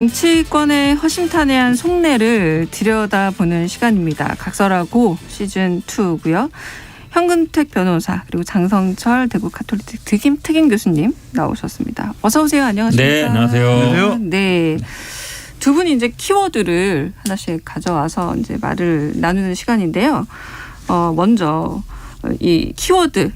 정치권의 허심탄회한 속내를 들여다보는 시간입니다. 각설하고 시즌2고요. 현근택 변호사 그리고 장성철 대구 가톨릭 특임 교수님 나오셨습니다. 어서 오세요. 안녕하십니까? 네, 안녕하세요. 네. 두 분이 이제 키워드를 하나씩 가져와서 이제 말을 나누는 시간인데요. 먼저 이 키워드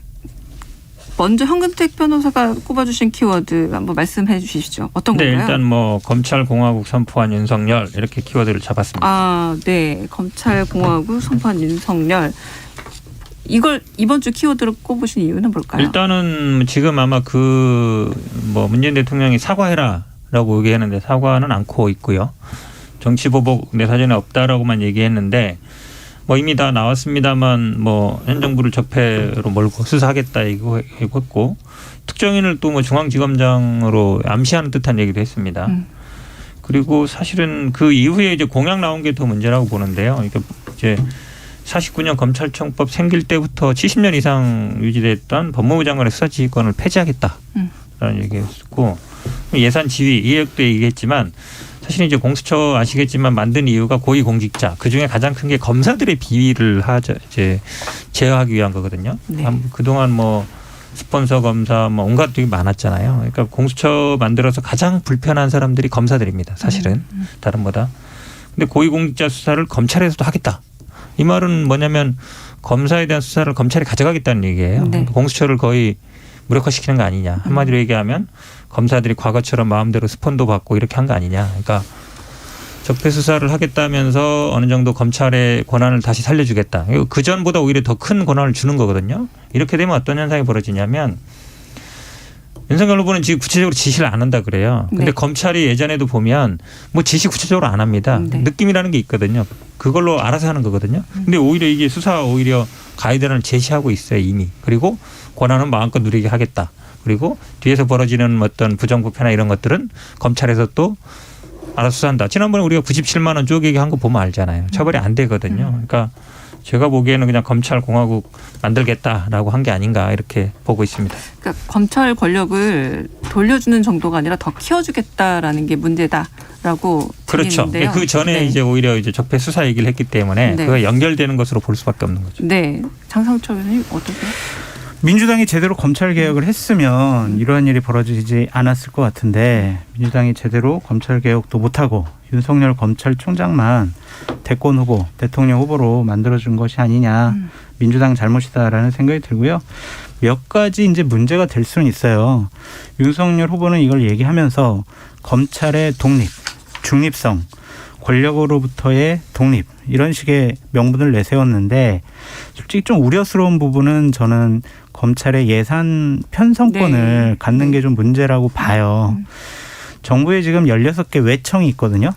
먼저 현근택 변호사가 꼽아주신 키워드 한번 말씀해 주시죠. 어떤 건가요? 네, 일단 검찰공화국 선포한 윤석열 이렇게 키워드를 잡았습니다. 아, 네. 검찰공화국 선포한 윤석열. 이걸 이번 주 키워드로 꼽으신 이유는 뭘까요? 일단은 지금 아마 문재인 대통령이 사과해라라고 얘기했는데 사과는 않고 있고요. 정치보복 내 사전에 없다라고만 얘기했는데 이미 다 나왔습니다만 현 정부를 적폐로 몰고 수사하겠다 이거 했고 특정인을 또 중앙지검장으로 암시하는 듯한 얘기도 했습니다. 그리고 사실은 그 이후에 이제 공약 나온 게 더 문제라고 보는데요. 이제 49년 검찰청법 생길 때부터 70년 이상 유지됐던 법무부 장관의 수사지휘권을 폐지하겠다라는 얘기였고 예산 지휘 이역도 얘기했지만 사실 이제 공수처 아시겠지만 만든 이유가 고위공직자 그중에 가장 큰 게 검사들의 비위를 제어하기 위한 거거든요. 네. 그동안 스폰서 검사 온갖 되게 많았잖아요. 그러니까 공수처 만들어서 가장 불편한 사람들이 검사들입니다. 사실은 다른보다. 근데 고위공직자 수사를 검찰에서도 하겠다. 이 말은 뭐냐면 검사에 대한 수사를 검찰이 가져가겠다는 얘기예요. 네. 공수처를 거의 무력화시키는 거 아니냐. 한마디로 얘기하면 검사들이 과거처럼 마음대로 스폰도 받고 이렇게 한 거 아니냐. 그러니까 적폐 수사를 하겠다면서 어느 정도 검찰의 권한을 다시 살려주겠다. 그 전보다 오히려 더 큰 권한을 주는 거거든요. 이렇게 되면 어떤 현상이 벌어지냐면 윤석열 후보는 지금 구체적으로 지시를 안 한다 그래요. 근데 네. 검찰이 예전에도 보면 지시 구체적으로 안 합니다. 네. 느낌이라는 게 있거든요. 그걸로 알아서 하는 거거든요. 근데 오히려 이게 수사 오히려 가이드라인을 제시하고 있어요 이미. 그리고 권한은 마음껏 누리게 하겠다. 그리고 뒤에서 벌어지는 어떤 부정부패나 이런 것들은 검찰에서 또 알아서 수사한다. 지난번에 우리가 97만 원 쪼개기 한 거 보면 알잖아요. 처벌이 안 되거든요. 그러니까 제가 보기에는 그냥 검찰공화국 만들겠다라고 한 게 아닌가 이렇게 보고 있습니다. 그러니까 검찰 권력을 돌려주는 정도가 아니라 더 키워주겠다라는 게 문제다라고 그렇죠. 들리는데요. 그 전에 네. 이제 오히려 적폐 수사 얘기를 했기 때문에 네. 그거 연결되는 것으로 볼 수밖에 없는 거죠. 네, 장성철 의원님 어떠세요? 민주당이 제대로 검찰 개혁을 했으면 이러한 일이 벌어지지 않았을 것 같은데 민주당이 제대로 검찰 개혁도 못하고 윤석열 검찰총장만 대권 후보, 대통령 후보로 만들어준 것이 아니냐. 민주당 잘못이다라는 생각이 들고요. 몇 가지 이제 문제가 될 수는 있어요. 윤석열 후보는 이걸 얘기하면서 검찰의 독립, 중립성, 권력으로부터의 독립 이런 식의 명분을 내세웠는데 솔직히 좀 우려스러운 부분은 저는 검찰의 예산 편성권을 네. 갖는 게 좀 문제라고 봐요. 정부에 지금 16개 외청이 있거든요.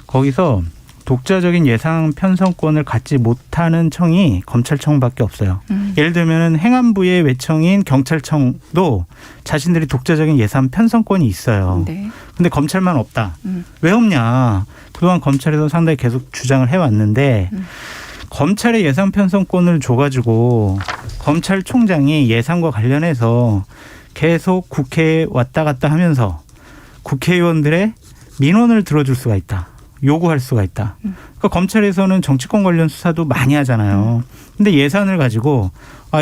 거기서 독자적인 예산 편성권을 갖지 못하는 청이 검찰청밖에 없어요. 예를 들면 행안부의 외청인 경찰청도 자신들이 독자적인 예산 편성권이 있어요. 네. 근데 검찰만 없다. 왜 없냐. 그동안 검찰에서 상당히 계속 주장을 해왔는데 검찰의 예산 편성권을 줘가지고 검찰총장이 예산과 관련해서 계속 국회에 왔다 갔다 하면서 국회의원들의 민원을 들어줄 수가 있다. 요구할 수가 있다. 그러니까 검찰에서는 정치권 관련 수사도 많이 하잖아요. 근데 예산을 가지고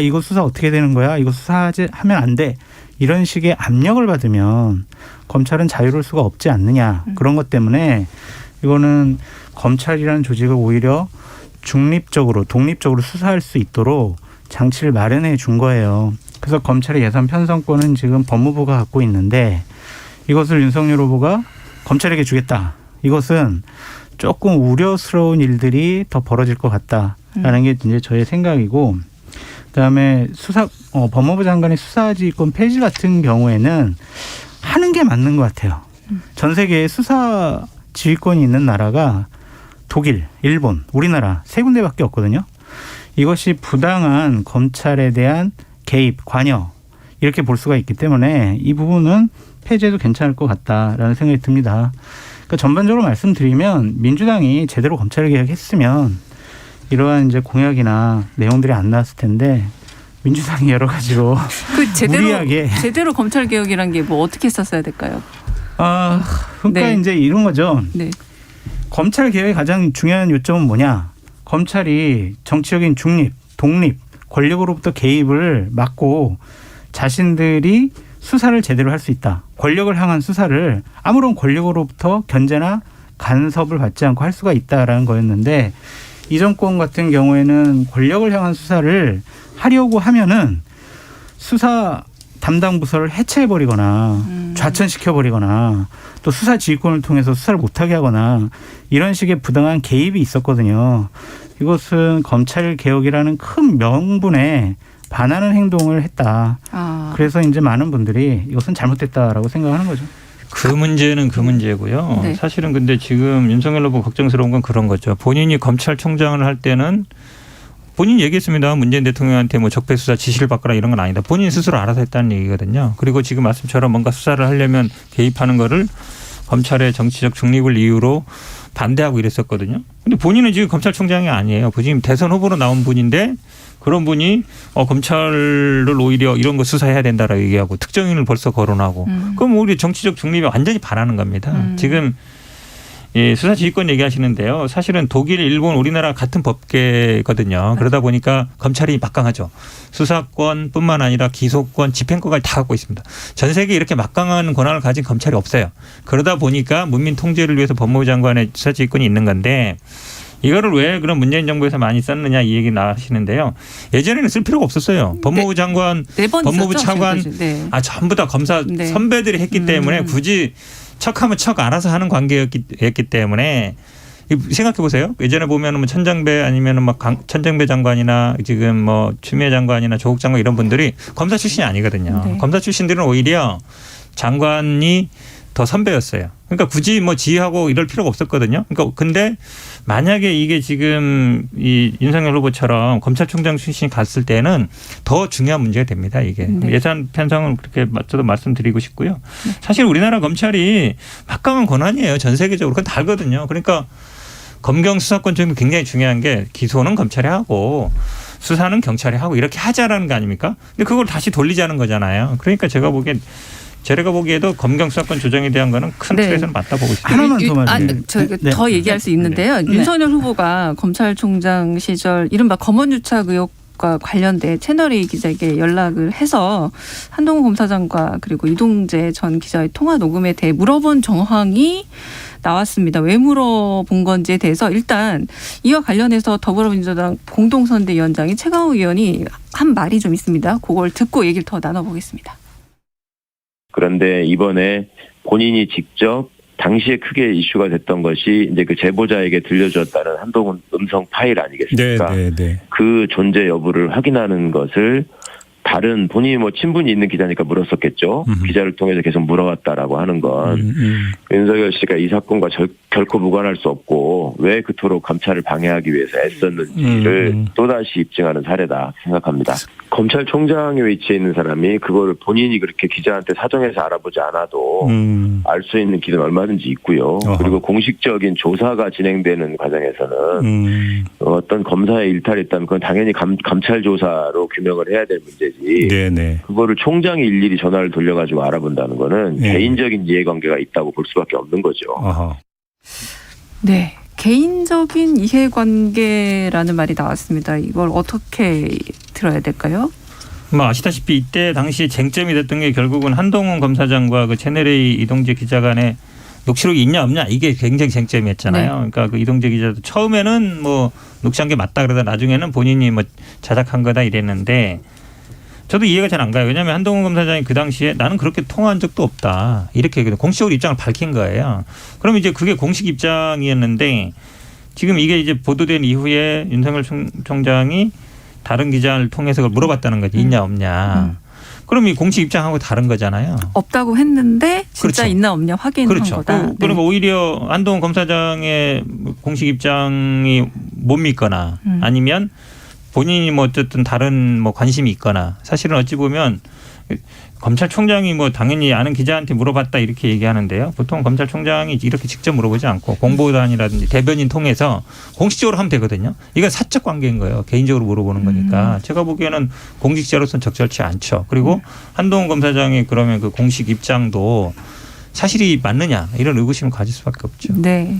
이거 수사 어떻게 되는 거야? 이거 수사하면 안 돼. 이런 식의 압력을 받으면 검찰은 자유로울 수가 없지 않느냐. 그런 것 때문에 이거는 검찰이라는 조직을 오히려 중립적으로 독립적으로 수사할 수 있도록 장치를 마련해 준 거예요. 그래서 검찰의 예산 편성권은 지금 법무부가 갖고 있는데 이것을 윤석열 후보가 검찰에게 주겠다. 이것은 조금 우려스러운 일들이 더 벌어질 것 같다라는 게 이제 저의 생각이고, 그다음에 법무부 장관의 수사지휘권 폐지 같은 경우에는 하는 게 맞는 것 같아요. 전 세계에 수사지휘권이 있는 나라가 독일, 일본, 우리나라 3군데밖에 없거든요. 이것이 부당한 검찰에 대한 개입, 관여 이렇게 볼 수가 있기 때문에 이 부분은 폐지해도 괜찮을 것 같다라는 생각이 듭니다. 그러니까 전반적으로 말씀드리면 민주당이 제대로 검찰 개혁했으면 이러한 이제 공약이나 내용들이 안 나왔을 텐데 민주당이 여러 가지로 그 무리하게 제대로 검찰 개혁이란 게 어떻게 썼어야 될까요? 그러니까 네. 이제 이런 거죠. 네. 검찰 개혁의 가장 중요한 요점은 뭐냐? 검찰이 정치적인 중립, 독립, 권력으로부터 개입을 막고 자신들이 수사를 제대로 할 수 있다. 권력을 향한 수사를 아무런 권력으로부터 견제나 간섭을 받지 않고 할 수가 있다라는 거였는데 이 정권 같은 경우에는 권력을 향한 수사를 하려고 하면은 수사 담당 부서를 해체해버리거나 좌천시켜버리거나 또 수사 지휘권을 통해서 수사를 못하게 하거나 이런 식의 부당한 개입이 있었거든요. 이것은 검찰 개혁이라는 큰 명분에 반하는 행동을 했다. 그래서 이제 많은 분들이 이것은 잘못됐다라고 생각하는 거죠. 그 문제는 그 문제고요. 네. 사실은 근데 지금 윤석열 후보 걱정스러운 건 그런 거죠. 본인이 검찰총장을 할 때는 본인이 얘기했습니다. 문재인 대통령한테 뭐 적폐 수사 지시를 받거나 이런 건 아니다. 본인 스스로 알아서 했다는 얘기거든요. 그리고 지금 말씀처럼 뭔가 수사를 하려면 개입하는 거를 검찰의 정치적 중립을 이유로 반대하고 이랬었거든요. 근데 본인은 지금 검찰총장이 아니에요. 지금 대선 후보로 나온 분인데 그런 분이 검찰을 오히려 이런 거 수사해야 된다라고 얘기하고 특정인을 벌써 거론하고 그럼 우리 정치적 중립에 완전히 반하는 겁니다. 지금 수사지휘권 얘기하시는데요. 사실은 독일, 일본, 우리나라 같은 법계거든요. 그러다 보니까 검찰이 막강하죠. 수사권뿐만 아니라 기소권, 집행권까지 다 갖고 있습니다. 전 세계에 이렇게 막강한 권한을 가진 검찰이 없어요. 그러다 보니까 문민 통제를 위해서 법무부 장관의 수사지휘권이 있는 건데 이거를 왜 그런 문재인 정부에서 많이 썼느냐 이 얘기 나시는데요. 예전에는 쓸 필요가 없었어요. 법무부 장관, 법무부 차관 네. 전부 다 검사 네. 선배들이 했기 때문에 굳이 척하면 척 알아서 하는 관계였기 때문에 생각해 보세요. 예전에 보면은 뭐 천정배 아니면은 막 천정배 장관이나 지금 뭐 추미애 장관이나 조국 장관 이런 분들이 검사 출신이 아니거든요. 네. 검사 출신들은 오히려 장관이 더 선배였어요. 그러니까 굳이 뭐 지휘하고 이럴 필요가 없었거든요. 그러니까 근데 만약에 이게 지금 이 윤석열 후보처럼 검찰총장 출신이 갔을 때는 더 중요한 문제가 됩니다. 이게 네. 예산 편성을 그렇게 저도 말씀드리고 싶고요. 사실 우리나라 검찰이 막강한 권한이에요. 전 세계적으로 그건 다 알거든요. 그러니까 검경 수사권 중에 굉장히 중요한 게 기소는 검찰이 하고 수사는 경찰이 하고 이렇게 하자라는 거 아닙니까? 근데 그걸 다시 돌리자는 거잖아요. 그러니까 제가 보기에도 검경 수사권 조정에 대한 거는 큰 네. 틀에서는 맞다 보고 있습니다. 하나만 더 말씀드릴게요. 저희가 네. 더 얘기할 수 있는데요. 네. 윤석열 후보가 검찰총장 시절 이른바 검언유착 의혹과 관련돼 채널A 기자에게 연락을 해서 한동훈 검사장과 그리고 이동재 전 기자의 통화 녹음에 대해 물어본 정황이 나왔습니다. 왜 물어본 건지에 대해서 일단 이와 관련해서 더불어민주당 공동선대위원장이 최강욱 의원이 한 말이 좀 있습니다. 그걸 듣고 얘기를 더 나눠보겠습니다. 그런데 이번에 본인이 직접 당시에 크게 이슈가 됐던 것이 이제 그 제보자에게 들려줬다는 한동훈 음성 파일 아니겠습니까? 네. 그 존재 여부를 확인하는 것을 다른 본인이 뭐 친분이 있는 기자니까 물었었겠죠. 기자를 통해서 계속 물어왔다라고 하는 건 윤석열 씨가 이 사건과 결코 무관할 수 없고 왜 그토록 감찰을 방해하기 위해서 애썼는지를 또다시 입증하는 사례다 생각합니다. 검찰총장에 위치해 있는 사람이 그걸 본인이 그렇게 기자한테 사정해서 알아보지 않아도 알 수 있는 길은 얼마든지 있고요. 그리고 공식적인 조사가 진행되는 과정에서는 어떤 검사의 일탈이 있다면 그건 당연히 감찰 조사로 규명을 해야 될 문제지. 네네. 그거를 총장이 일일이 전화를 돌려가지고 알아본다는 거는 네. 개인적인 이해관계가 있다고 볼 수밖에 없는 거죠. 어허. 네. 개인적인 이해관계라는 말이 나왔습니다. 이걸 어떻게 들어야 될까요? 뭐 아시다시피 이때 당시 쟁점이 됐던 게 결국은 한동훈 검사장과 그 채널A 이동재 기자 간의 녹취록이 있냐 없냐 이게 굉장히 쟁점이었잖아요. 네. 그러니까 그 이동재 기자도 처음에는 뭐 녹취한 게 맞다 그러다 나중에는 본인이 뭐 자작한 거다 이랬는데 저도 이해가 잘 안 가요. 왜냐하면 한동훈 검사장이 그 당시에 나는 그렇게 통화한 적도 없다. 이렇게 공식적으로 입장을 밝힌 거예요. 그럼 이제 그게 공식 입장이었는데 지금 이게 이제 보도된 이후에 윤석열 총장이 다른 기자를 통해서 그걸 물어봤다는 거지. 있냐 없냐. 그럼 이 공식 입장하고 다른 거잖아요. 없다고 했는데 진짜 그렇죠. 있나 없냐 확인한 그렇죠. 거다. 그러니까 오히려 한동훈 검사장의 공식 입장이 못 믿거나 아니면 본인이 뭐 어쨌든 다른 뭐 관심이 있거나 사실은 어찌 보면 검찰총장이 뭐 당연히 아는 기자한테 물어봤다 이렇게 얘기하는데요. 보통 검찰총장이 이렇게 직접 물어보지 않고 공보단이라든지 대변인 통해서 공식적으로 하면 되거든요. 이건 사적 관계인 거예요. 개인적으로 물어보는 거니까. 제가 보기에는 공직자로서는 적절치 않죠. 그리고 한동훈 검사장이 그러면 그 공식 입장도 사실이 맞느냐 이런 의구심을 가질 수밖에 없죠. 네.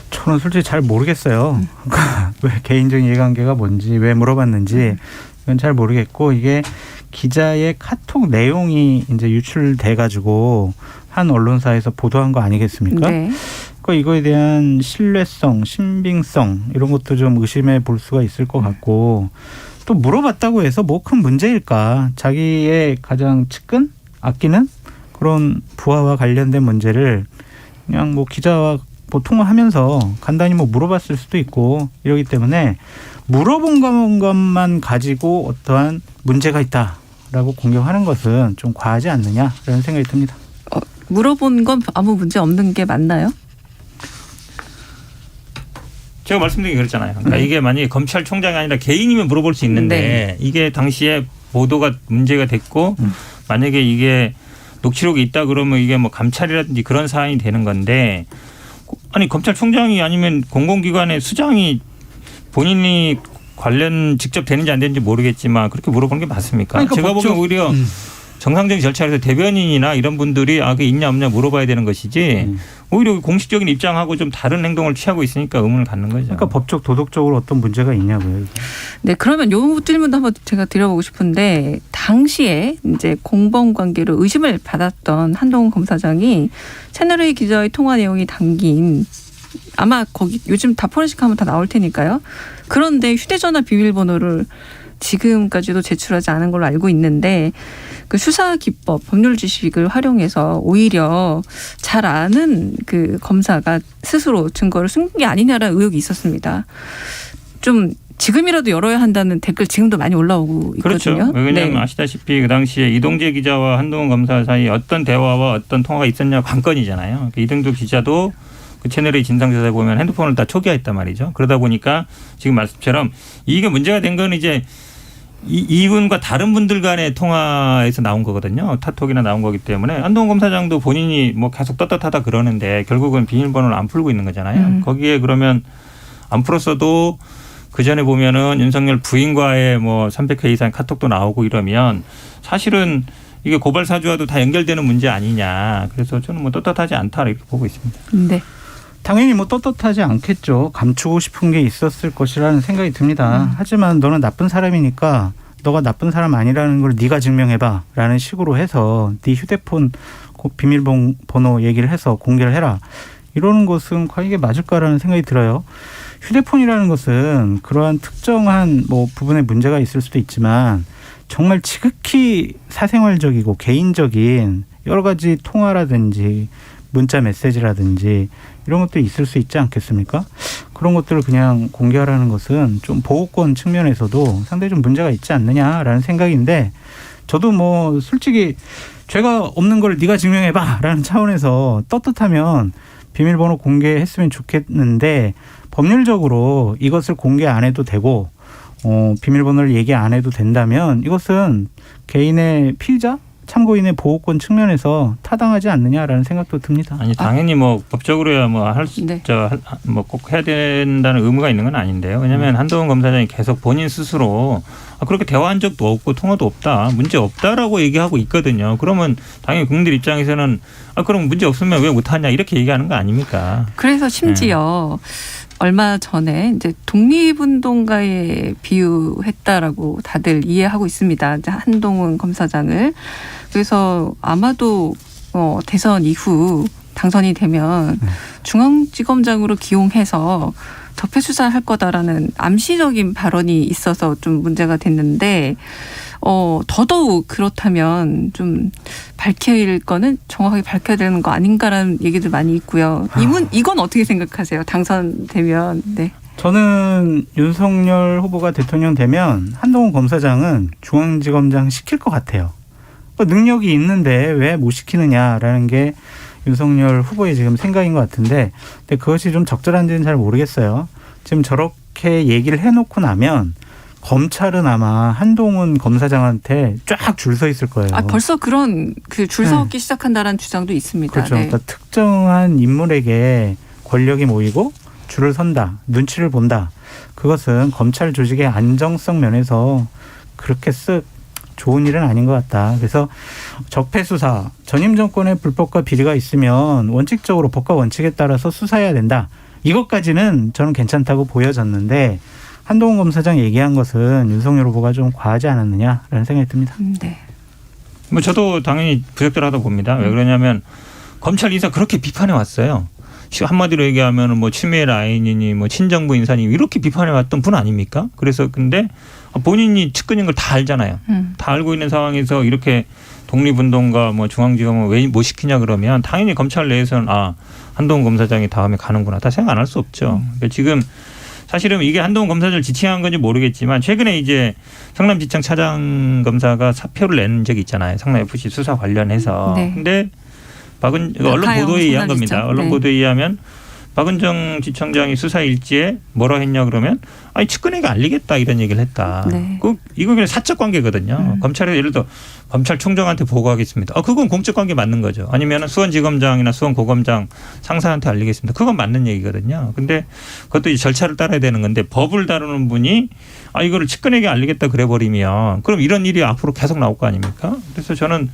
저는 솔직히 잘 모르겠어요. 왜 개인적인 이해관계가 뭔지 왜 물어봤는지 이건 잘 모르겠고 이게 기자의 카톡 내용이 이제 유출돼 가지고 한 언론사에서 보도한 거 아니겠습니까? 네. 그러니까 이거에 대한 신뢰성, 신빙성 이런 것도 좀 의심해 볼 수가 있을 것 같고 또 물어봤다고 해서 뭐 큰 문제일까? 자기의 가장 측근, 아끼는 그런 부하와 관련된 문제를 그냥 뭐 기자와 뭐 통화하면서 간단히 뭐 물어봤을 수도 있고 이러기 때문에 물어본 것만 가지고 어떠한 문제가 있다라고 공격하는 것은 좀 과하지 않느냐라는 생각이 듭니다. 물어본 건 아무 문제 없는 게 맞나요? 제가 말씀드린 게 그랬잖아요. 그러니까 이게 만약에 검찰총장이 아니라 개인이면 물어볼 수 있는데 이게 당시에 보도가 문제가 됐고 만약에 이게 녹취록이 있다 그러면 이게 뭐 감찰이라든지 그런 사안이 되는 건데 아니 검찰총장이 아니면 공공기관의 수장이 본인이 관련 직접 되는지 안 되는지 모르겠지만 그렇게 물어보는 게 맞습니까? 그러니까 제가 보기엔 오히려 정상적인 절차에서 대변인이나 이런 분들이 그게 있냐 없냐 물어봐야 되는 것이지 오히려 공식적인 입장하고 좀 다른 행동을 취하고 있으니까 의문을 갖는 거죠. 그러니까 법적 도덕적으로 어떤 문제가 있냐고요. 네, 그러면 요 질문도 한번 제가 드려보고 싶은데 당시에 이제 공범 관계로 의심을 받았던 한동훈 검사장이 채널A 기자의 통화 내용이 담긴 아마 거기 요즘 다 포렌식하면 다 나올 테니까요. 그런데 휴대전화 비밀번호를 지금까지도 제출하지 않은 걸로 알고 있는데 그 수사 기법, 법률 지식을 활용해서 오히려 잘 아는 그 검사가 스스로 증거를 숨긴 게 아니냐라는 의혹이 있었습니다. 좀 지금이라도 열어야 한다는 댓글 지금도 많이 올라오고 있거든요. 그렇죠. 왜냐하면 네. 아시다시피 그 당시에 이동재 기자와 한동훈 검사 사이 어떤 대화와 어떤 통화가 있었냐 관건이잖아요. 이등도 기자도 그 채널의 진상조사에 보면 핸드폰을 다 초기화했단 말이죠. 그러다 보니까 지금 말씀처럼 이게 문제가 된 건 이제 이분과 다른 분들 간의 통화에서 나온 거거든요. 카톡이나 나온 거기 때문에 한동훈 검사장도 본인이 뭐 계속 떳떳하다 그러는데 결국은 비밀번호를 안 풀고 있는 거잖아요. 거기에 그러면 안 풀었어도 그 전에 보면은 윤석열 부인과의 뭐 300회 이상 카톡도 나오고 이러면 사실은 이게 고발 사주와도 다 연결되는 문제 아니냐. 그래서 저는 뭐 떳떳하지 않다 이렇게 보고 있습니다. 네. 당연히 뭐 떳떳하지 않겠죠. 감추고 싶은 게 있었을 것이라는 생각이 듭니다. 하지만 너는 나쁜 사람이니까 너가 나쁜 사람 아니라는 걸 네가 증명해봐 라는 식으로 해서 네 휴대폰 비밀번호 얘기를 해서 공개를 해라. 이러는 것은 과연 이게 맞을까라는 생각이 들어요. 휴대폰이라는 것은 그러한 특정한 뭐 부분에 문제가 있을 수도 있지만 정말 지극히 사생활적이고 개인적인 여러 가지 통화라든지 문자 메시지라든지 이런 것들이 있을 수 있지 않겠습니까? 그런 것들을 그냥 공개하라는 것은 좀 보호권 측면에서도 상당히 좀 문제가 있지 않느냐라는 생각인데 저도 뭐 솔직히 죄가 없는 걸 네가 증명해봐라는 차원에서 떳떳하면 비밀번호 공개했으면 좋겠는데 법률적으로 이것을 공개 안 해도 되고 비밀번호를 얘기 안 해도 된다면 이것은 개인의 피의자? 참고인의 보호권 측면에서 타당하지 않느냐라는 생각도 듭니다. 아니 당연히 뭐 법적으로야 뭐 네. 뭐 꼭 해야 된다는 의무가 있는 건 아닌데요. 왜냐하면 한동훈 검사장이 계속 본인 스스로 그렇게 대화한 적도 없고 통화도 없다, 문제 없다라고 얘기하고 있거든요. 그러면 당연히 국민들 입장에서는 그럼 문제 없으면 왜 못하냐 이렇게 얘기하는 거 아닙니까? 그래서 심지어 얼마 전에 이제 독립운동가에 비유했다라고 다들 이해하고 있습니다. 이제 한동훈 검사장을. 그래서 아마도 대선 이후 당선이 되면 중앙지검장으로 기용해서 적폐 수사할 거다라는 암시적인 발언이 있어서 좀 문제가 됐는데 더더욱 그렇다면 좀 밝힐 거는 정확하게 밝혀야 되는 거 아닌가라는 얘기도 많이 있고요. 이건 어떻게 생각하세요? 당선되면. 네. 저는 윤석열 후보가 대통령 되면 한동훈 검사장은 중앙지검장 시킬 것 같아요. 능력이 있는데 왜 못 시키느냐라는 게 윤석열 후보의 지금 생각인 것 같은데 근데 그것이 좀 적절한지는 잘 모르겠어요. 지금 저렇게 얘기를 해놓고 나면 검찰은 아마 한동훈 검사장한테 쫙 줄 서 있을 거예요. 벌써 그런 줄 서기 시작한다라는 주장도 있습니다. 그렇죠. 네. 그러니까 특정한 인물에게 권력이 모이고 줄을 선다, 눈치를 본다. 그것은 검찰 조직의 안정성 면에서 그렇게 쓱 좋은 일은 아닌 것 같다. 그래서 적폐 수사, 전임 정권의 불법과 비리가 있으면 원칙적으로 법과 원칙에 따라서 수사해야 된다. 이것까지는 저는 괜찮다고 보여졌는데 한동훈 검사장 얘기한 것은 윤석열 후보가 좀 과하지 않았느냐라는 생각이 듭니다. 네. 뭐 저도 당연히 부적절하다고 봅니다. 왜 그러냐면 검찰 인사 그렇게 비판해 왔어요. 한마디로 얘기하면 뭐 추미애 라인이니 뭐 친정부 인사니 이렇게 비판해 왔던 분 아닙니까? 그래서 근데 본인이 측근인 걸 다 알잖아요. 다 알고 있는 상황에서 이렇게 독립운동가 뭐 중앙지검을 왜 못 시키냐 그러면 당연히 검찰 내에서는 한동훈 검사장이 다음에 가는구나 다 생각 안 할 수 없죠. 그러니까 지금 사실은 이게 한동훈 검사장을 지칭한 건지 모르겠지만 최근에 이제 성남지청 차장 검사가 사표를 낸 적이 있잖아요. 성남FC 수사 관련해서. 네. 근데 언론 보도에 의한 겁니다. 언론 보도에 의하면 박은정 지청장이 수사 일지에 뭐라 했냐 그러면 측근에게 알리겠다 이런 얘기를 했다. 네. 이거 그냥 사적 관계거든요. 검찰에서 예를 들어 검찰총장한테 보고하겠습니다. 그건 공적 관계 맞는 거죠. 아니면 수원지검장이나 수원고검장 상사한테 알리겠습니다. 그건 맞는 얘기거든요. 근데 그것도 이제 절차를 따라야 되는 건데 법을 다루는 분이 이거를 측근에게 알리겠다 그래 버리면 그럼 이런 일이 앞으로 계속 나올 거 아닙니까? 그래서 저는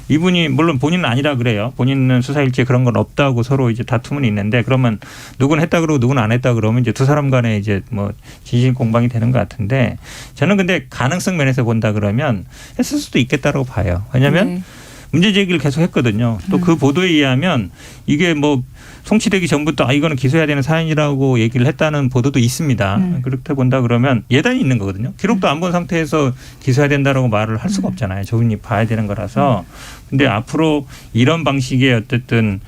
이분이 물론 본인은 아니라 그래요. 본인은 수사일지에 그런 건 없다고 서로 이제 다툼은 있는데 그러면 누구는 했다 그러고 누구는 안 했다 그러면 이제 두 사람 간에 이제 뭐 진실 공방이 되는 것 같은데 저는 근데 가능성 면에서 본다 그러면 했을 수도 있겠다라고 봐요. 왜냐하면 문제 제기를 계속 했거든요. 또 그 보도에 의하면 이게 뭐 송치되기 전부터 이거는 기소해야 되는 사안이라고 얘기를 했다는 보도도 있습니다. 그렇게 본다 그러면 예단이 있는 거거든요. 기록도 안 본 상태에서 기소해야 된다라고 말을 할 수가 없잖아요. 저분이 봐야 되는 거라서. 근데 앞으로 이런 방식의 어쨌든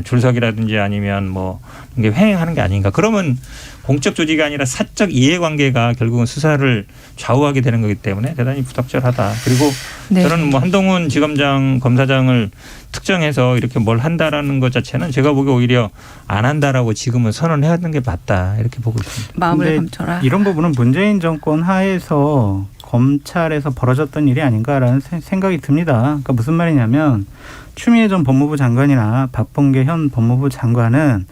줄석이라든지 아니면 뭐 이게 횡행하는 게 아닌가. 그러면 공적 조직이 아니라 사적 이해관계가 결국은 수사를 좌우하게 되는 거기 때문에 대단히 부적절하다. 그리고 네. 저는 뭐 한동훈 지검장 검사장을 특정해서 이렇게 뭘 한다라는 것 자체는 제가 보기에 오히려 안 한다라고 지금은 선언해야 하는 게 맞다 이렇게 보고 있습니다. 마음을 감춰라. 이런 부분은 문재인 정권 하에서 검찰에서 벌어졌던 일이 아닌가라는 생각이 듭니다. 그러니까 무슨 말이냐면 추미애 전 법무부 장관이나 박범계 현 법무부 장관은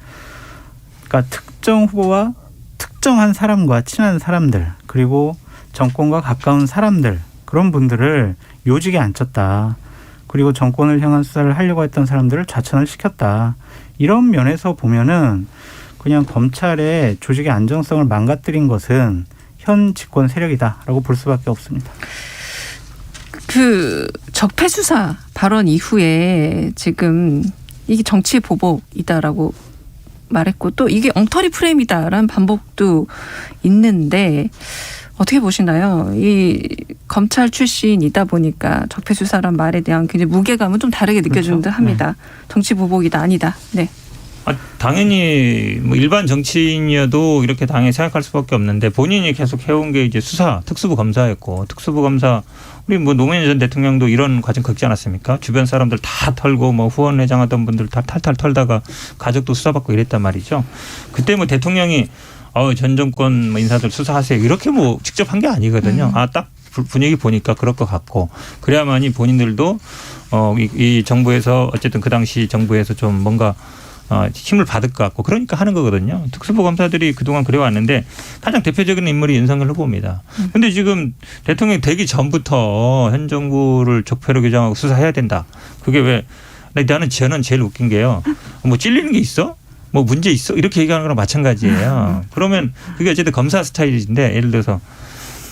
그러니까 특정 후보와 특정한 사람과 친한 사람들 그리고 정권과 가까운 사람들 그런 분들을 요직에 앉혔다. 그리고 정권을 향한 수사를 하려고 했던 사람들을 좌천을 시켰다. 이런 면에서 보면은 그냥 검찰의 조직의 안정성을 망가뜨린 것은 현 집권 세력이다라고 볼 수밖에 없습니다. 그 적폐 수사 발언 이후에 지금 이게 정치 보복이다라고 말했고 또 이게 엉터리 프레임이다라는 반복도 있는데 어떻게 보시나요? 이 검찰 출신이다 보니까 적폐 수사란 말에 대한 굉장히 무게감은 좀 다르게 느껴지는 듯 합니다. 정치 보복이다 아니다. 네. 당연히 뭐 일반 정치인이어도 이렇게 당연히 생각할 수밖에 없는데 본인이 계속 해온 게 이제 수사 특수부 검사였고 특수부 검사 우리 뭐 노무현 전 대통령도 이런 과정 겪지 않았습니까? 주변 사람들 다 털고 뭐 후원 회장하던 분들 다 탈탈 털다가 가족도 수사받고 이랬단 말이죠. 그때 뭐 대통령이 전 정권 뭐 인사들 수사하세요 이렇게 뭐 직접 한 게 아니거든요. 딱 분위기 보니까 그럴 것 같고 그래야만이 본인들도 이 정부에서 어쨌든 그 당시 정부에서 좀 뭔가 힘을 받을 것 같고 그러니까 하는 거거든요. 특수부 검사들이 그동안 그래왔는데 가장 대표적인 인물이 윤석열 후보입니다. 그런데 지금 대통령이 되기 전부터 현 정부를 적폐로 규정하고 수사해야 된다. 그게 왜 저는 제일 웃긴 게요. 뭐 찔리는 게 있어? 뭐 문제 있어? 이렇게 얘기하는 거랑 마찬가지예요. 그러면 그게 어쨌든 검사 스타일인데 예를 들어서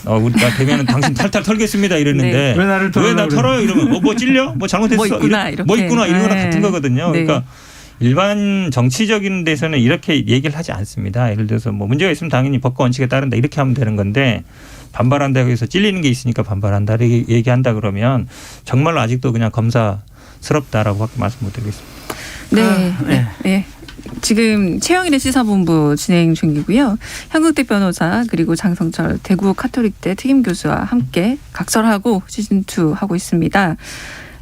우리가 되면은 당신 탈탈 털겠습니다 이랬는데 네. 왜 나 털어요 이러면 뭐 찔려? 뭐 잘못했어? 뭐 있구나 이렇게. 뭐 있구나 이런 거랑 같은 거거든요. 네. 그러니까 일반 정치적인 데서는 이렇게 얘기를 하지 않습니다. 예를 들어서 뭐 문제가 있으면 당연히 법과 원칙에 따른다 이렇게 하면 되는 건데 반발한다고 해서 찔리는 게 있으니까 반발한다 이렇게 얘기한다 그러면 정말로 아직도 그냥 검사스럽다라고밖에 말씀 못 드리겠습니다. 네. 지금 최영일의 시사본부 진행 중이고요. 현국대 변호사 그리고 장성철 대구 카톨릭대 특임교수와 함께 각설하고 시즌2 하고 있습니다.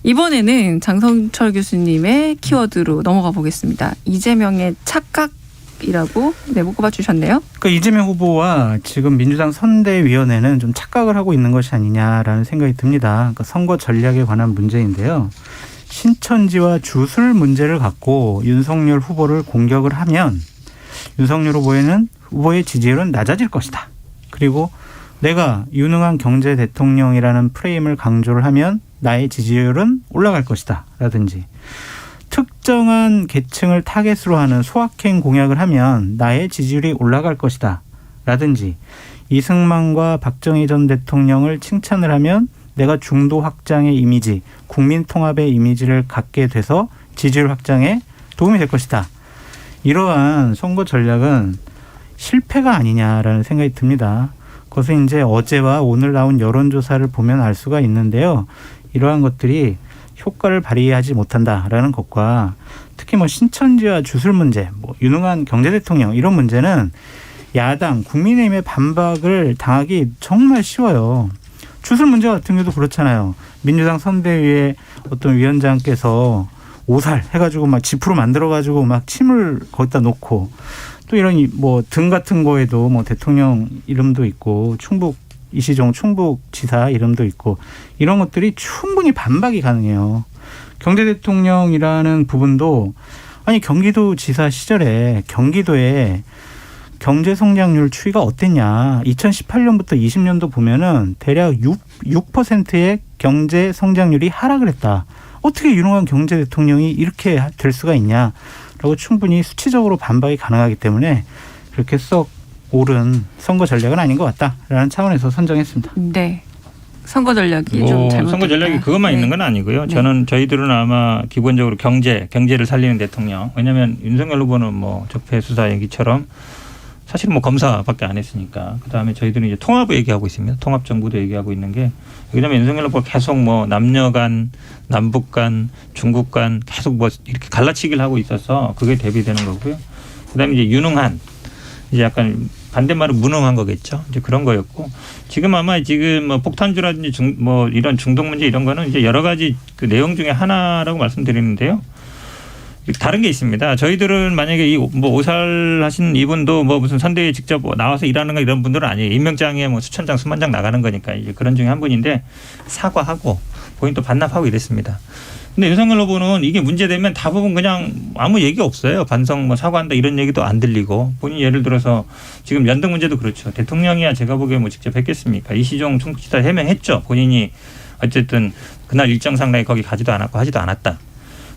이번에는 장성철 교수님의 키워드로 넘어가 보겠습니다. 이재명의 착각이라고 꼽아 주셨네요. 그러니까 이재명 후보와 지금 민주당 선대위원회는 좀 착각을 하고 있는 것이 아니냐라는 생각이 듭니다. 그러니까 선거 전략에 관한 문제인데요. 신천지와 주술 문제를 갖고 윤석열 후보를 공격을 하면 윤석열 후보의 지지율은 낮아질 것이다. 그리고 내가 유능한 경제 대통령이라는 프레임을 강조를 하면 나의 지지율은 올라갈 것이다 라든지 특정한 계층을 타겟으로 하는 소확행 공약을 하면 나의 지지율이 올라갈 것이다 라든지 이승만과 박정희 전 대통령을 칭찬을 하면 내가 중도 확장의 이미지, 국민 통합의 이미지를 갖게 돼서 지지율 확장에 도움이 될 것이다. 이러한 선거 전략은 실패가 아니냐라는 생각이 듭니다. 그것은 이제 어제와 오늘 나온 여론조사를 보면 알 수가 있는데요. 이러한 것들이 효과를 발휘하지 못한다라는 것과 특히 뭐 신천지와 주술 문제, 뭐 유능한 경제 대통령 이런 문제는 야당 국민의힘의 반박을 당하기 정말 쉬워요. 주술 문제 같은 경우도 그렇잖아요. 민주당 선대위의 어떤 위원장께서 오살 해가지고 막 지프로 만들어가지고 막 침을 거기다 놓고 또 이런 뭐 등 같은 거에도 뭐 대통령 이름도 있고 충북 이시종 충북지사 이름도 있고 이런 것들이 충분히 반박이 가능해요. 경제 대통령이라는 부분도 아니 경기도지사 시절에 경기도에 경제 성장률 추이가 어땠냐. 2018년부터 20년도 보면은 대략 6%의 경제 성장률이 하락을 했다. 어떻게 유능한 경제 대통령이 이렇게 될 수가 있냐라고 충분히 수치적으로 반박이 가능하기 때문에 그렇게 썩 옳은 선거 전략은 아닌 것 같다라는 차원에서 선정했습니다. 네. 선거 전략이 좀 잘못됐다. 선거 전략이 그것만 네. 있는 건 아니고요. 네. 저희들은 아마 기본적으로 경제를 살리는 대통령. 왜냐하면 윤석열 후보는 뭐 적폐 수사 얘기처럼 사실 뭐 검사밖에 안 했으니까. 그다음에 저희들은 이제 통합을 얘기하고 있습니다. 통합 정부도 얘기하고 있는 게 왜냐하면 윤석열 후보가 계속 뭐 남녀 간, 남북 간, 중국 간 계속 뭐 이렇게 갈라치기를 하고 있어서 그게 대비되는 거고요. 그다음에 이제 유능한 이제 약간 반대말은 무능한 거겠죠. 이제 그런 거였고 지금 아마 지금 뭐 폭탄주라든지 뭐 이런 중독 문제 이런 거는 이제 여러 가지 그 내용 중에 하나라고 말씀드리는데요. 다른 게 있습니다. 저희들은 만약에 이 뭐 오살하신 이분도 뭐 무슨 선대위에 직접 나와서 일하는 거 이런 분들은 아니에요. 임명장에 뭐 수천 장 수만 장 나가는 거니까 이제 그런 중에 한 분인데 사과하고 본인 또 반납하고 이랬습니다. 근데 윤석열 후보는 이게 문제되면 대부분 그냥 아무 얘기 없어요. 반성 뭐 사과한다 이런 얘기도 안 들리고 본인 예를 들어서 지금 연등 문제도 그렇죠. 대통령이야 제가 보기에 뭐 직접 했겠습니까? 이시종 충북지사 해명했죠. 본인이 어쨌든 그날 일정 상당히 거기 가지도 않았고 하지도 않았다.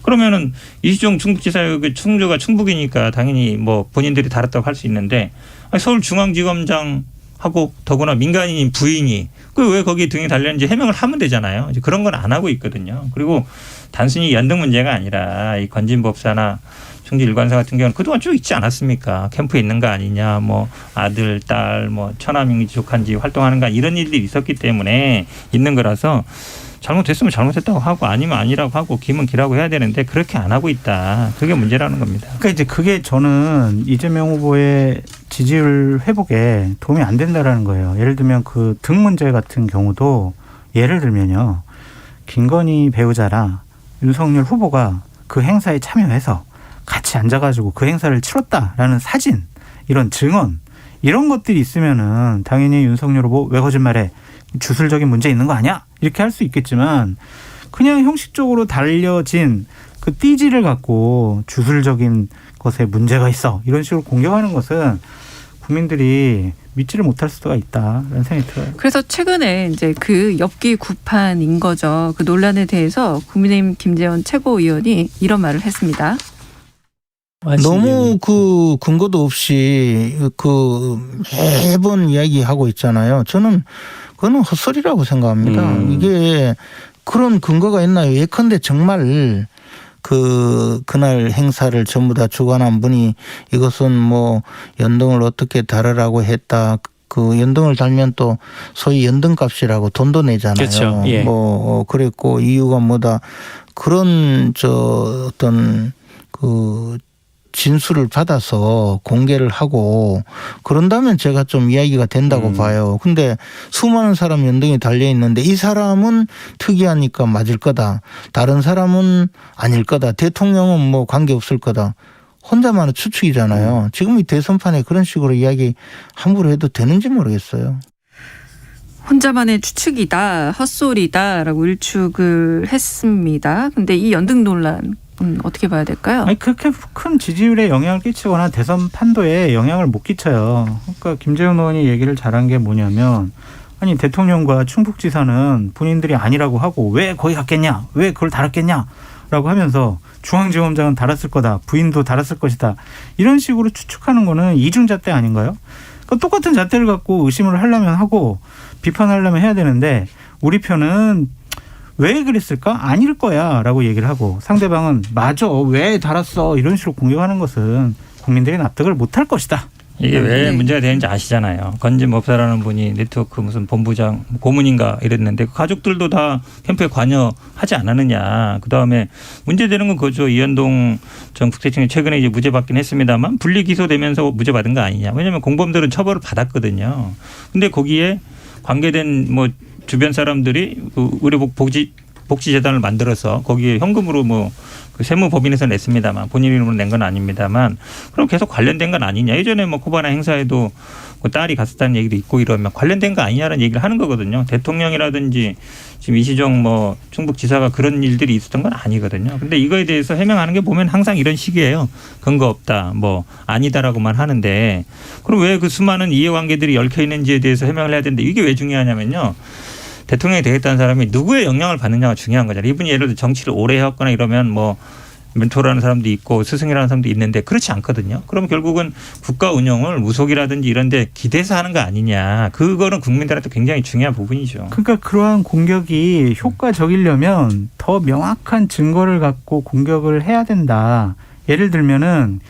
그러면은 이시종 충북지사 그 충주가 충북이니까 당연히 뭐 본인들이 다뤘다고 할 수 있는데 서울중앙지검장 하고 더구나 민간인 부인이 그 왜 거기 등에 달렸는지 해명을 하면 되잖아요. 이제 그런 건 안 하고 있거든요. 그리고 단순히 연등 문제가 아니라 이 건진법사나 충주 일관사 같은 경우는 그동안 쭉 있지 않았습니까? 캠프에 있는 거 아니냐, 뭐 아들, 딸, 뭐 처남인지 조카인지 활동하는 거 이런 일들이 있었기 때문에 있는 거라서 잘못했으면 잘못했다고 하고 아니면 아니라고 하고 기면 기라고 해야 되는데 그렇게 안 하고 있다. 그게 문제라는 겁니다. 그러니까 이제 그게 저는 이재명 후보의 지지율 회복에 도움이 안 된다라는 거예요. 예를 들면 그 등 문제 같은 경우도 예를 들면요. 김건희 배우자랑 윤석열 후보가 그 행사에 참여해서 같이 앉아가지고 그 행사를 치렀다라는 사진, 이런 증언, 이런 것들이 있으면은 당연히 윤석열 후보 왜 거짓말해? 주술적인 문제 있는 거 아니야? 이렇게 할 수 있겠지만 그냥 형식적으로 달려진 그 띠지를 갖고 주술적인 것에 문제가 있어. 이런 식으로 공격하는 것은 국민들이 믿지를 못할 수가 있다라는 생각이 들어요. 그래서 최근에 이제 그 엽기 구판인 거죠. 그 논란에 대해서 국민의힘 김재원 최고위원이 이런 말을 했습니다. 너무 그 근거도 없이 그 매번 이야기하고 있잖아요. 저는 그거는 헛소리라고 생각합니다. 이게 그런 근거가 있나요? 예컨대 정말 그날 행사를 전부 다 주관한 분이 이것은 뭐 연등을 어떻게 다르라고 했다. 그 연등을 달면 또 소위 연등값이라고 돈도 내잖아요. 그렇죠. 예. 뭐 그랬고 이유가 뭐다. 그런 어떤 그 진술을 받아서 공개를 하고 그런다면 제가 좀 이야기가 된다고 봐요. 근데 수많은 사람 연등이 달려 있는데 이 사람은 특이하니까 맞을 거다. 다른 사람은 아닐 거다. 대통령은 뭐 관계없을 거다. 혼자만의 추측이잖아요. 지금 이 대선판에 그런 식으로 이야기 함부로 해도 되는지 모르겠어요. 혼자만의 추측이다, 헛소리다라고 일축을 했습니다. 근데 이 연등 논란 어떻게 봐야 될까요? 아니 그렇게 큰 지지율에 영향을 끼치거나 대선 판도에 영향을 못 끼쳐요. 그러니까 김재현 의원이 얘기를 잘한 게 뭐냐면 아니 대통령과 충북지사는 본인들이 아니라고 하고 왜 거기 갔겠냐, 왜 그걸 달았겠냐라고 하면서 중앙지검장은 달았을 거다, 부인도 달았을 것이다 이런 식으로 추측하는 거는 이중잣대 아닌가요? 그러니까 똑같은 잣대를 갖고 의심을 하려면 하고 비판하려면 해야 되는데 우리 편은 왜 그랬을까? 아닐 거야 라고 얘기를 하고 상대방은 맞아 왜 달았어 이런 식으로 공격하는 것은 국민들이 납득을 못할 것이다. 이게 왜 네. 문제가 되는지 아시잖아요. 건진 법사라는 분이 네트워크 무슨 본부장 고문인가 이랬는데 그 가족들도 다 캠프에 관여하지 않았느냐. 그다음에 문제되는 건 그거죠. 이현동 전 국세청이 최근에 이제 무죄 받긴 했습니다만 분리 기소되면서 무죄 받은 거 아니냐. 왜냐하면 공범들은 처벌을 받았거든요. 근데 거기에 관계된 뭐 주변 사람들이 그 의료 복지재단을 만들어서 거기에 현금으로 뭐 그 세무법인에서 냈습니다만 본인 이름으로 낸 건 아닙니다만 그럼 계속 관련된 건 아니냐. 예전에 뭐 코바나 행사에도 그 딸이 갔었다는 얘기도 있고 이러면 관련된 거 아니냐라는 얘기를 하는 거거든요. 대통령이라든지 지금 이시정 뭐 충북지사가 그런 일들이 있었던 건 아니거든요. 근데 이거에 대해서 해명하는 게 보면 항상 이런 식이에요. 근거 없다, 뭐 아니다라고만 하는데 그럼 왜 그 수많은 이해관계들이 얽혀 있는지에 대해서 해명을 해야 되는데 이게 왜 중요하냐면요. 대통령이 되겠다는 사람이 누구의 영향을 받느냐가 중요한 거잖아요. 이분이 예를 들어 정치를 오래 해왔거나 이러면 뭐 멘토라는 사람도 있고 스승이라는 사람도 있는데 그렇지 않거든요. 그럼 결국은 국가 운영을 무속이라든지 이런 데 기대서 하는 거 아니냐. 그거는 국민들한테 굉장히 중요한 부분이죠. 그러니까 그러한 공격이 효과적이려면 더 명확한 증거를 갖고 공격을 해야 된다. 예를 들면은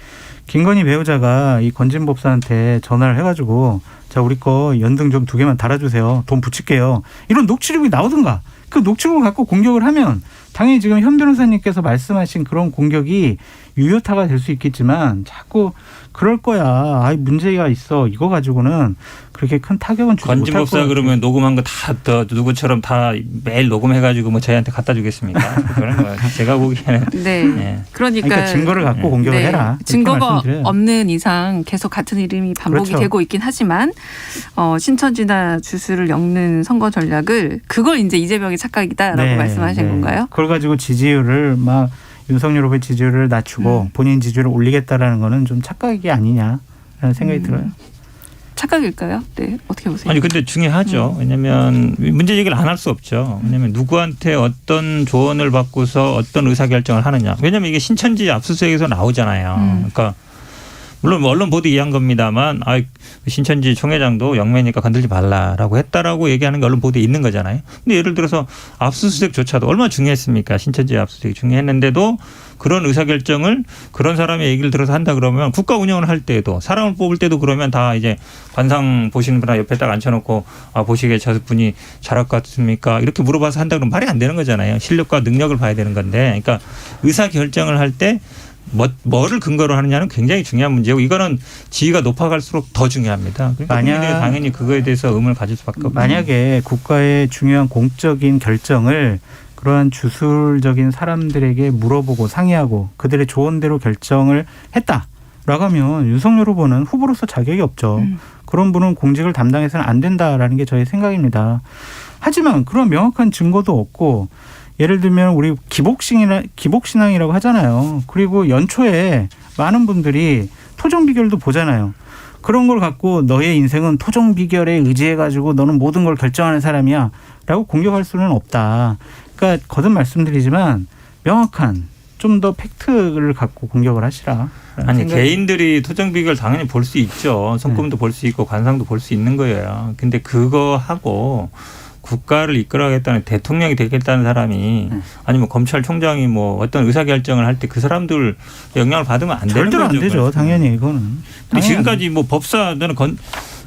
김건희 배우자가 이 건진 법사한테 전화를 해가지고 자 우리 거 연등 좀 2개만 달아주세요. 돈 붙일게요. 이런 녹취록이 나오든가. 그 녹취록을 갖고 공격을 하면 당연히 지금 현 변호사님께서 말씀하신 그런 공격이 유효타가 될 수 있겠지만 자꾸 그럴 거야. 아이 문제가 있어. 이거 가지고는 그렇게 큰 타격은 주지 못할 건진 거예요. 법사 그러면 녹음한 거 다 누구처럼 다 매일 녹음해가지고 뭐 저희한테 갖다 주겠습니까? 그런 거 제가 보기에는. 네. 네. 그러니까 증거를 갖고 공격을 네. 해라. 증거가 말씀드려요. 없는 이상 계속 같은 이름이 반복이 그렇죠. 되고 있긴 하지만 신천지나 주수를 엮는 선거 전략을 그걸 이제 이재명의 착각이다라고 네, 말씀하신 네. 건가요? 그걸 가지고 지지율을 막 윤석열 후보의 지지율을 낮추고 본인 지지율을 올리겠다라는 거는 좀 착각이 아니냐라는 생각이 들어요. 착각일까요? 네. 어떻게 보세요? 아니 근데 중요하죠. 왜냐하면 문제 제기를 안 할 수 없죠. 왜냐하면 누구한테 어떤 조언을 받고서 어떤 의사결정을 하느냐. 왜냐하면 이게 신천지 압수수색에서 나오잖아요. 그러니까 물론 뭐 언론 보도 이해한 겁니다만 신천지 총회장도 영매니까 건들지 말라라고 했다라고 얘기하는 게 언론 보도에 있는 거잖아요. 근데 예를 들어서 압수수색조차도 얼마나 중요했습니까? 신천지 압수수색이 중요했는데도 그런 의사결정을 그런 사람의 얘기를 들어서 한다 그러면 국가 운영을 할 때도 사람을 뽑을 때도 그러면 다 이제 관상 보시는 분이나 옆에 딱 앉혀놓고 보시기에 저 분이 잘할 것 같습니까? 이렇게 물어봐서 한다 그러면 말이 안 되는 거잖아요. 실력과 능력을 봐야 되는 건데 그러니까 의사결정을 할 때 뭐를 근거로 하느냐는 굉장히 중요한 문제고 이거는 지위가 높아갈수록 더 중요합니다. 그러니까 국민들이 당연히 그거에 대해서 의문을 가질 수밖에 없고. 만약에 국가의 중요한 공적인 결정을 그러한 주술적인 사람들에게 물어보고 상의하고 그들의 조언대로 결정을 했다라고 하면 윤석열 후보는 후보로서 자격이 없죠. 그런 분은 공직을 담당해서는 안 된다라는 게 저의 생각입니다. 하지만 그런 명확한 증거도 없고 예를 들면 우리 기복신앙이라고 하잖아요. 그리고 연초에 많은 분들이 토정 비결도 보잖아요. 그런 걸 갖고 너의 인생은 토정 비결에 의지해가지고 너는 모든 걸 결정하는 사람이야 라고 공격할 수는 없다. 그러니까 거듭 말씀드리지만 명확한 좀 더 팩트를 갖고 공격을 하시라. 아니 개인들이 토정 비결 당연히 볼 수 있죠. 손금도 볼 수 있고 관상도 볼 수 있는 거예요. 근데 그거 하고 국가를 이끌어가겠다는 대통령이 되겠다는 사람이 아니면 검찰총장이 뭐 어떤 의사결정을 할 때 그 사람들 영향을 받으면 안 되는 거죠. 절대로 안 되죠. 당연히 이거는. 근데 지금까지 뭐 법사 저는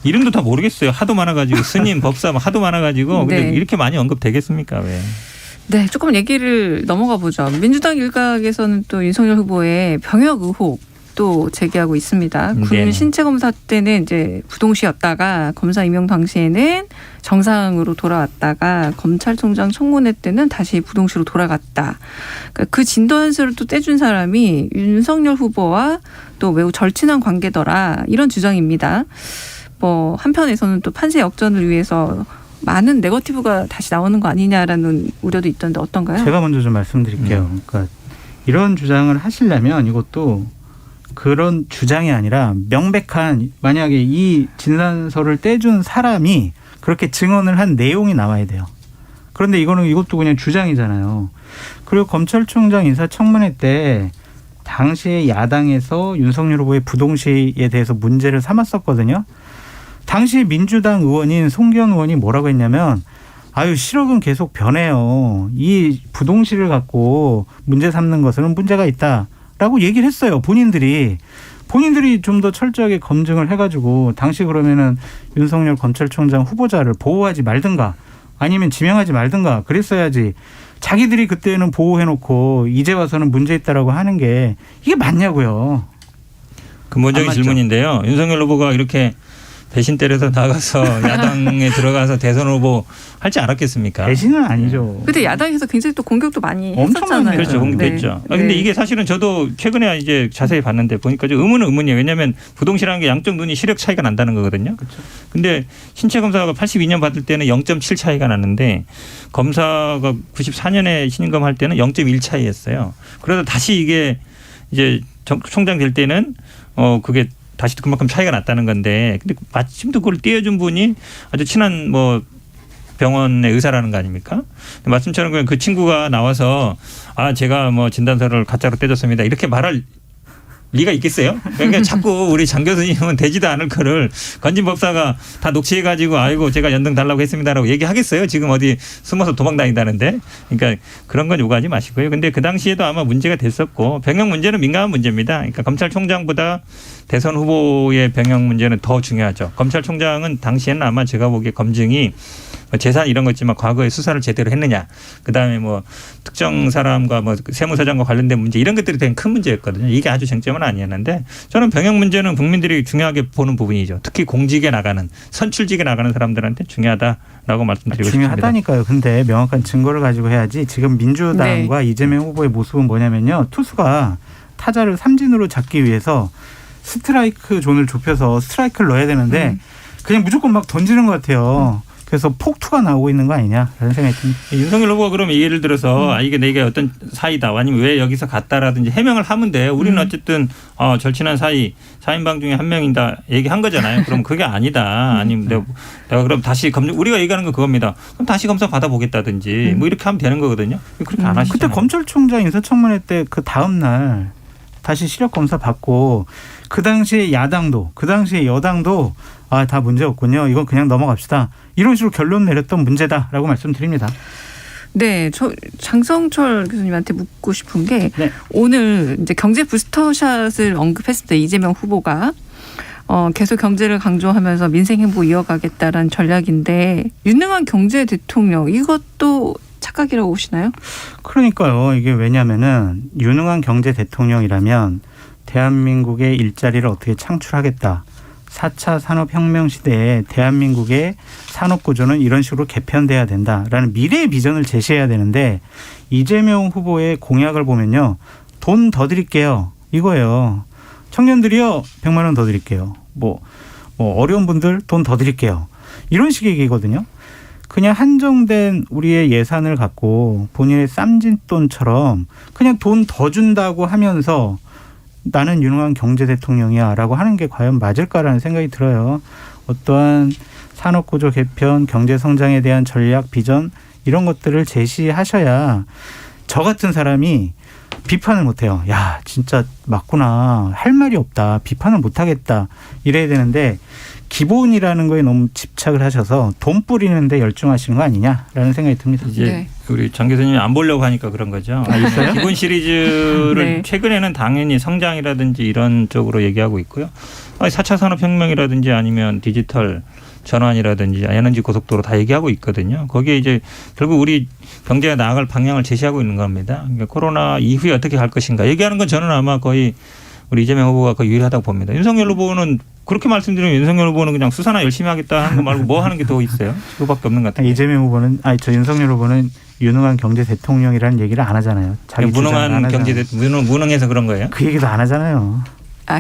이름도 다 모르겠어요. 하도 많아가지고 스님 법사 하도 많아가지고 근데 네. 이렇게 많이 언급되겠습니까? 왜? 네, 조금 얘기를 넘어가 보죠. 민주당 일각에서는 또 윤석열 후보의 병역 의혹 또 제기하고 있습니다. 군 신체 검사 때는 이제 부동시였다가 검사 임용 당시에는 정상으로 돌아왔다가 검찰총장 청문회 때는 다시 부동시로 돌아갔다. 그러니까 그 진도 한 수를 또 떼준 사람이 윤석열 후보와 또 매우 절친한 관계더라 이런 주장입니다. 뭐 한편에서는 또 판세 역전을 위해서 많은 네거티브가 다시 나오는 거 아니냐라는 우려도 있던데 어떤가요? 제가 먼저 좀 말씀드릴게요. 그러니까 이런 주장을 하시려면 이것도 그런 주장이 아니라 명백한 만약에 이 진단서를 떼준 사람이 그렇게 증언을 한 내용이 나와야 돼요. 그런데 이것도 그냥 주장이잖아요. 그리고 검찰총장 인사청문회 때 당시에 야당에서 윤석열 후보의 부동시에 대해서 문제를 삼았었거든요. 당시 민주당 의원인 송기현 의원이 뭐라고 했냐면 실역은 계속 변해요. 이 부동시를 갖고 문제 삼는 것은 문제가 있다라고 얘기를 했어요. 본인들이 좀 더 철저하게 검증을 해가지고 당시 그러면은 윤석열 검찰총장 후보자를 보호하지 말든가 아니면 지명하지 말든가 그랬어야지. 자기들이 그때는 보호해놓고 이제 와서는 문제 있다라고 하는 게 이게 맞냐고요. 근본적인 질문인데요. 윤석열 후보가 이렇게 대신 때려서 나가서 야당에 들어가서 대선 후보 할지 않았겠습니까? 대신은 아니죠. 근데 야당에서 굉장히 또 공격도 많이 엄청 했었잖아요. 그렇죠. 공격했죠. 네. 근데 이게 사실은 저도 최근에 이제 자세히 봤는데 보니까 좀 의문이에요. 왜냐하면 부동시라는 게 양쪽 눈이 시력 차이가 난다는 거거든요. 그렇죠. 근데 신체 검사가 82년 받을 때는 0.7 차이가 났는데 검사가 94년에 신임검 할 때는 0.1 차이였어요. 그래서 다시 이게 이제 총장 될 때는 그게 다시 그만큼 차이가 났다는 건데, 근데 마침 또 그걸 띄워준 분이 아주 친한 병원의 의사라는 거 아닙니까? 말씀처럼 그 친구가 나와서 제가 진단서를 가짜로 떼줬습니다. 이렇게 말할 리가 있겠어요? 그러니까 자꾸 우리 장 교수님은 되지도 않을 거를 건진 법사가 다 녹취해가지고 아이고 제가 연등 달라고 했습니다라고 얘기하겠어요? 지금 어디 숨어서 도망 다니다는데. 그러니까 그런 건 요구하지 마시고요. 근데 그 당시에도 아마 문제가 됐었고 병역 문제는 민감한 문제입니다. 그러니까 검찰총장보다 대선 후보의 병역 문제는 더 중요하죠. 검찰총장은 당시에는 아마 제가 보기에 검증이 재산 이런 거 있지만 과거에 수사를 제대로 했느냐. 그다음에 특정 사람과 세무사장과 관련된 문제 이런 것들이 되게 큰 문제였거든요. 이게 아주 쟁점은 아니었는데 저는 병역 문제는 국민들이 중요하게 보는 부분이죠. 특히 공직에 나가는 선출직에 나가는 사람들한테 중요하다라고 말씀드리고 싶습니다. 중요하다니까요. 근데 명확한 증거를 가지고 해야지. 지금 민주당과 이재명 후보의 모습은 뭐냐면요. 투수가 타자를 삼진으로 잡기 위해서 스트라이크 존을 좁혀서 스트라이크를 넣어야 되는데 그냥 무조건 막 던지는 것 같아요. 그래서 폭투가 나오고 있는 거 아니냐라는 생각이 듭니다. 윤석열 후보가 그러면 예를 들어서 이게 내가 어떤 사이다 아니면 왜 여기서 갔다라든지 해명을 하면 돼. 우리는 어쨌든 절친한 사이 4인방 중에 한 명이다 얘기한 거잖아요. 그럼 그게 아니다. 아니면 내가 그럼 다시 우리가 얘기하는 건 그겁니다. 그럼 다시 검사 받아보겠다든지 이렇게 하면 되는 거거든요. 그렇게 안 하시잖아요. 그때 검찰총장 인사청문회 때 그 다음 날 다시 시력 검사 받고 그 당시에 야당도 그 당시에 여당도 다 문제 없군요. 이건 그냥 넘어갑시다. 이런 식으로 결론 내렸던 문제다라고 말씀드립니다. 네, 저 장성철 교수님한테 묻고 싶은 게 네. 오늘 이제 경제 부스터샷을 언급했을 때 이재명 후보가 계속 경제를 강조하면서 민생 행보 이어가겠다라는 전략인데 유능한 경제 대통령 이것도 착각이라고 보시나요? 그러니까요. 이게 왜냐하면은 유능한 경제 대통령이라면 대한민국의 일자리를 어떻게 창출하겠다. 4차 산업혁명 시대에 대한민국의 산업구조는 이런 식으로 개편돼야 된다라는 미래의 비전을 제시해야 되는데 이재명 후보의 공약을 보면요. 돈 더 드릴게요. 이거예요. 청년들이요. 100만 원 더 드릴게요. 어려운 분들 돈 더 드릴게요. 이런 식의 얘기거든요. 그냥 한정된 우리의 예산을 갖고 본인의 쌈짓돈처럼 그냥 돈 더 준다고 하면서 나는 유능한 경제 대통령이야 라고 하는 게 과연 맞을까라는 생각이 들어요. 어떠한 산업구조 개편, 경제 성장에 대한 전략, 비전 이런 것들을 제시하셔야 저 같은 사람이 비판을 못해요. 야 진짜 맞구나. 할 말이 없다. 비판을 못하겠다. 이래야 되는데 기본이라는 거에 너무 집착을 하셔서 돈 뿌리는데 열중하시는 거 아니냐라는 생각이 듭니다. 이제 우리 장 교수님이 안 보려고 하니까 그런 거죠. 있어요? 기본 시리즈를 네. 최근에는 당연히 성장이라든지 이런 쪽으로 얘기하고 있고요. 4차 산업혁명이라든지 아니면 디지털 전환이라든지 에너지 고속도로 다 얘기하고 있거든요. 거기에 이제 결국 우리 경제가 나아갈 방향을 제시하고 있는 겁니다. 그러니까 코로나 이후에 어떻게 갈 것인가 얘기하는 건 저는 아마 거의 우리 이재명 후보가 거의 유일하다고 봅니다. 윤석열 후보는 그렇게 말씀드리면 윤석열 후보는 그냥 수사나 열심히 하겠다 하는 거 말고 뭐 하는 게 더 있어요? 그거밖에 없는 것 같아요. 이재명 후보는 윤석열 후보는 유능한 경제 대통령이라는 얘기를 안 하잖아요. 자기 무능한 경제 무능해서 그런 거예요? 그 얘기도 안 하잖아요.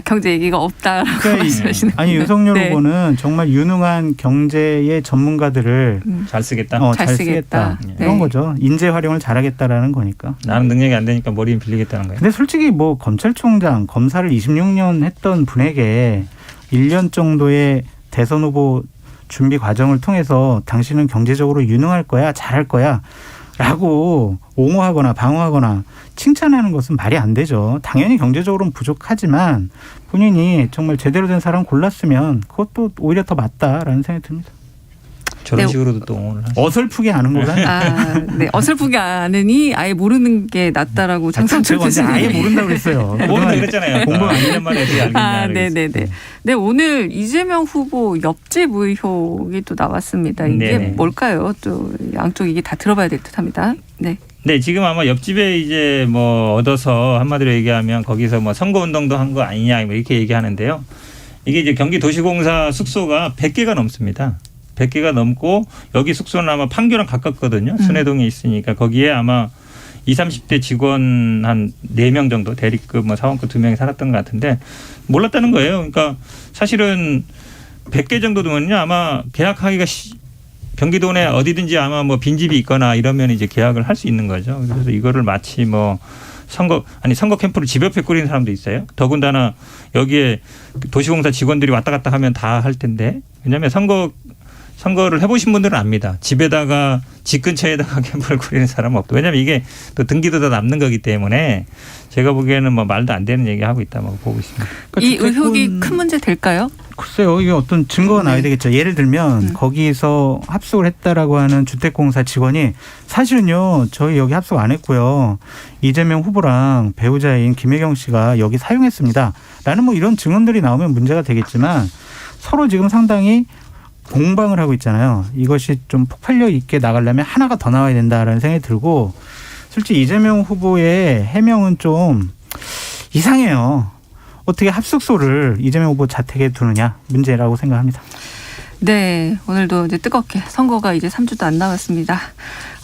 경제 얘기가 없다라고 그러니까 말씀하시는 아니 거예요. 윤석열 네. 후보는 정말 유능한 경제의 전문가들을 잘 쓰겠다. 잘 쓰겠다. 네. 이런 거죠. 인재 활용을 잘하겠다라는 거니까. 나는 능력이 안 되니까 머리는 빌리겠다는 거예요. 근데 솔직히 뭐 검찰총장 검사를 26년 했던 분에게 1년 정도의 대선 후보 준비 과정을 통해서 당신은 경제적으로 유능할 거야, 잘할 거야 라고 옹호하거나 방어하거나 칭찬하는 것은 말이 안 되죠. 당연히 경제적으로는 부족하지만 본인이 정말 제대로 된 사람 골랐으면 그것도 오히려 더 맞다라는 생각이 듭니다. 저런 네. 식으로도 또 옹호를 하죠. 어설프게 아는 거다. 네. 어설프게 아느니 아예 모르는 게 낫다라고 장성철 교수님. 아예 모른다고 그랬어요. 모른다 그랬잖아요. 공부 안 1년 만에 어떻게 알겠냐. 네네네. 네, 오늘 이재명 후보 옆집 의혹이 또 나왔습니다. 이게 네네. 뭘까요? 또 양쪽 이게 다 들어봐야 될 듯합니다. 네. 네, 지금 아마 옆집에 이제 뭐 얻어서 한마디로 얘기하면 거기서 뭐 선거운동도 한 거 아니냐 이렇게 얘기하는데요. 이게 이제 경기도시공사 숙소가 100개가 넘습니다. 100개가 넘고 여기 숙소는 아마 판교랑 가깝거든요. 순회동에 있으니까 거기에 아마 20, 30대 직원 한 4명 정도 대리급 뭐 사원급 2명이 살았던 것 같은데 몰랐다는 거예요. 그러니까 사실은 100개 정도 되면요 아마 계약하기가 경기도 내 어디든지 아마 뭐 빈집이 있거나 이러면 이제 계약을 할 수 있는 거죠. 그래서 이거를 마치 뭐 선거 캠프를 집 옆에 꾸리는 사람도 있어요. 더군다나 여기에 도시공사 직원들이 왔다 갔다 하면 다 할 텐데 왜냐하면 선거를 해보신 분들은 압니다. 집에다가 집 근처에다가 캠프를 꾸리는 사람은 없고 왜냐하면 이게 또 등기도 다 남는 거기 때문에 제가 보기에는 뭐 말도 안 되는 얘기하고 있다고 보고 있습니다. 이 의혹이 큰 문제 될까요? 글쎄요. 이게 어떤 증거가 나와야 되겠죠. 예를 들면 거기서 합숙을 했다라고 하는 주택공사 직원이 사실은요. 저희 여기 합숙 안 했고요. 이재명 후보랑 배우자인 김혜경 씨가 여기 사용했습니다. 라는 뭐 이런 증언들이 나오면 문제가 되겠지만 서로 지금 상당히 공방을 하고 있잖아요. 이것이 좀 폭발력 있게 나가려면 하나가 더 나와야 된다라는 생각이 들고 솔직히 이재명 후보의 해명은 좀 이상해요. 어떻게 합숙소를 이재명 후보 자택에 두느냐 문제라고 생각합니다. 네, 오늘도 이제 뜨겁게 선거가 이제 3주도 안 남았습니다.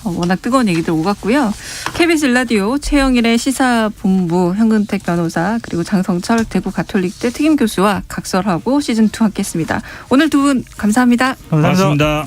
워낙 뜨거운 얘기들 오갔고요. KBS 일라디오 최영일의 시사본부 현근택 변호사 그리고 장성철 대구 가톨릭대 특임 교수와 각설하고 시즌2 함께했습니다. 오늘 두 분 감사합니다. 감사합니다. 고맙습니다.